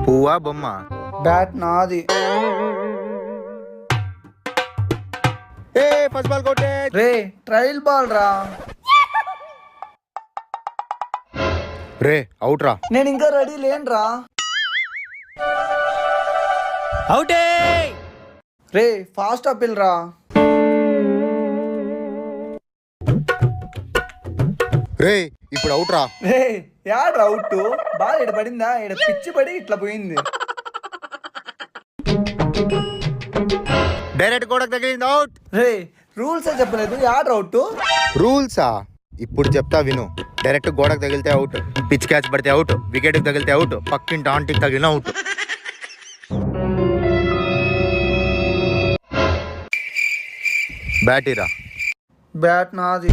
పువ్వా బొమ్మ? బ్యాట్ నాది. ఏ ఫస్ట్ బాల్ కొట్టే. రే ట్రయల్ బాల్ రా. రే అవుట్ రా. నేను ఇంకా రెడీ లేనురా. అవుటే. రే ఫాస్ట్ అప్పిల్ రా. రే ఇప్పుడు అవుట్ రా. రే యాడ్ అవుట్. బాల్ ఇడ పడిందా, ఇడ పిచ్చి పడి ఇట్లా పోయింది. డైరెక్ట్ గోడకు తగిలింది, అవుట్. రే రూల్స్ చెప్పలేదు, యాడ్ అవుట్. రూల్సా? ఇప్పుడు చెప్తా విను. డైరెక్ట్ గోడకు తగిలితే అవుట్, పిచ్ క్యాచ్ పడితే అవుట్, వికెట్ తగిలితే అవుట్, పక్కింటి ఆంటీకి తగిలిన అవుట్. బ్యాటీరా. బ్యాట్ నాది.